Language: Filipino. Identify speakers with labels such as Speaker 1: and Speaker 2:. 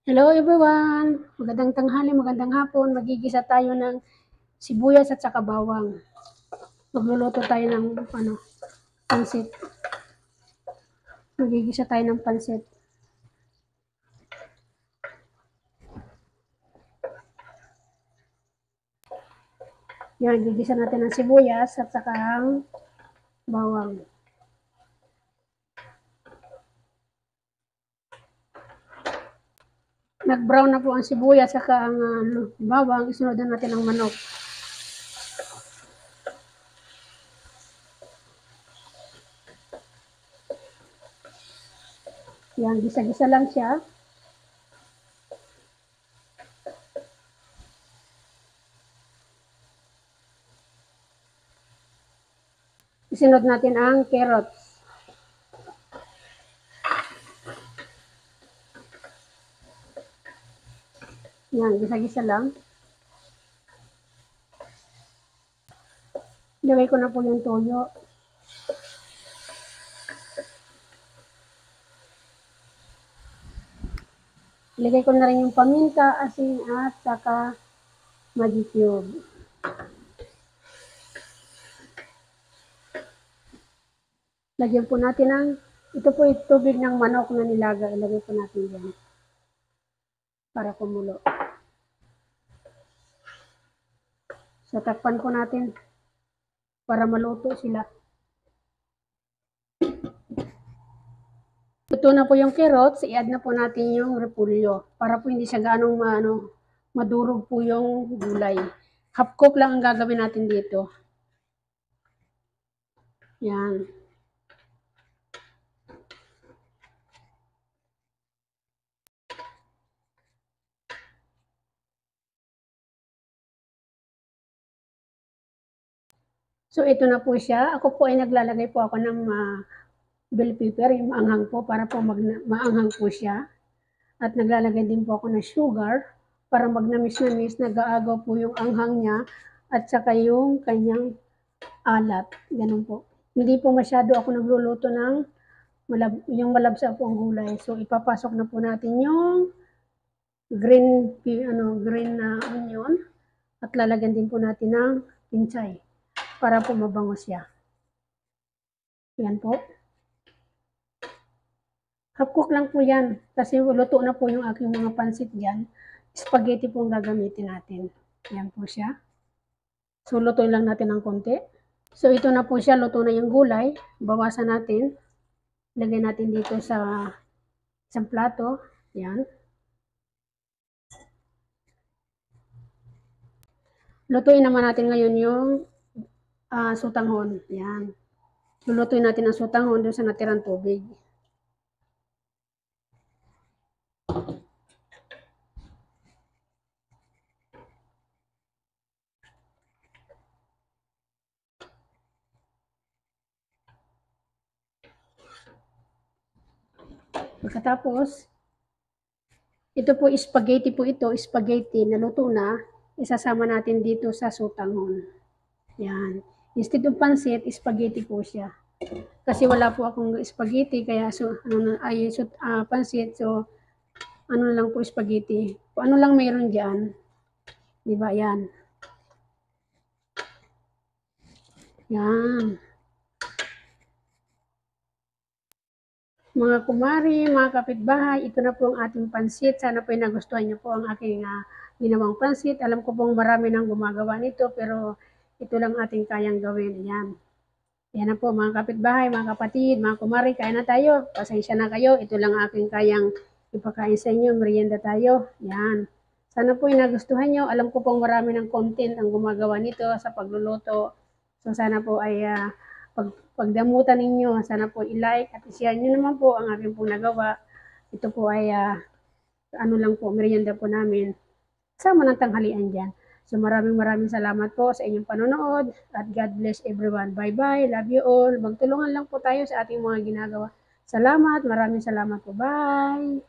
Speaker 1: Hello everyone! Magandang tanghali, magandang hapon. Magigisa tayo ng sibuyas at saka bawang. Magluluto tayo ng pansit. Magigisa tayo ng pansit. Yan, gigisa natin ng sibuyas at saka ang bawang. Nag-brown na po ang sibuyas at saka ang bawang. Isunod na natin ang manok. Yan, gisa-gisa lang siya. Isunod natin ang carrots. Yan, gisa-gisa lang. Ilagay ko na po yung toyo. Ilagay ko na rin yung paminta, asin at saka Maggi cube. Lagyan po natin ng, ito po yung tubig ng manok na nilaga. Ilagay po natin dyan para kumulo. So, takpan po natin para maluto sila. Luto na po yung carrots, i-add na po natin yung repolyo para po hindi siya gaanong madurog po yung gulay. Half cook lang ang gagawin natin dito. Yan. So, ito na po siya. Ako po ay naglalagay po ako ng bell pepper, yung maanghang po, para po maanghang po siya. At naglalagay din po ako ng sugar para magnamis-namis, nag-aagaw po yung anghang niya at saka yung kanyang alat. Ganun po. Hindi po masyado ako nagluluto ng yung malabsa po ang gulay. So, ipapasok na po natin yung green na onion at lalagyan din po natin ng pinchay para po mabango siya. Yan po. Half cook lang po yan kasi luto na po yung aking mga pansit dyan. Spaghetti po ang gagamitin natin. Yan po siya. So, lutuin lang natin ng konti. So, ito na po siya. Luto na yung gulay. Bawasan natin. Lagay natin dito sa isang plato. Yan. Lutuin naman natin ngayon yung sutanghon. Yan. Lulutuin natin ang sutanghon doon sa natirang tubig. Pagkatapos, ito po spaghetti po ito, spaghetti na luto na, isasama natin dito sa sutanghon. Yan. Instead of pansit, spaghetti po siya. Kasi wala po akong spaghetti, kaya pansit, so ano lang po spaghetti. Kung ano lang mayroon dyan. Diba, yan. Yan. Mga kumari, mga kapitbahay, ito na po ang ating pansit. Sana po ay nagustuhan niyo po ang aking ginawang pansit. Alam ko pong marami nang gumagawa nito, pero ito lang ating kayang gawin. Yan. Yan na po mga kapitbahay, mga kapatid, mga kumari, kain na tayo. Pasensya na kayo. Ito lang aking kayang ipakain sa inyo. Merienda tayo. Yan. Sana po ay nagustuhan nyo. Alam ko pong marami ng content ang gumagawa nito sa pagluluto. So sana po ay pagdamutan ninyo, sana po i-like at i-share nyo naman po ang aking pong nagawa. Ito po ay ano lang po, merienda po namin. Kasama ng tanghalian dyan. So maraming salamat po sa inyong panonood at God bless everyone. Bye-bye. Love you all. Magtulungan lang po tayo sa ating mga ginagawa. Salamat. Maraming salamat po. Bye.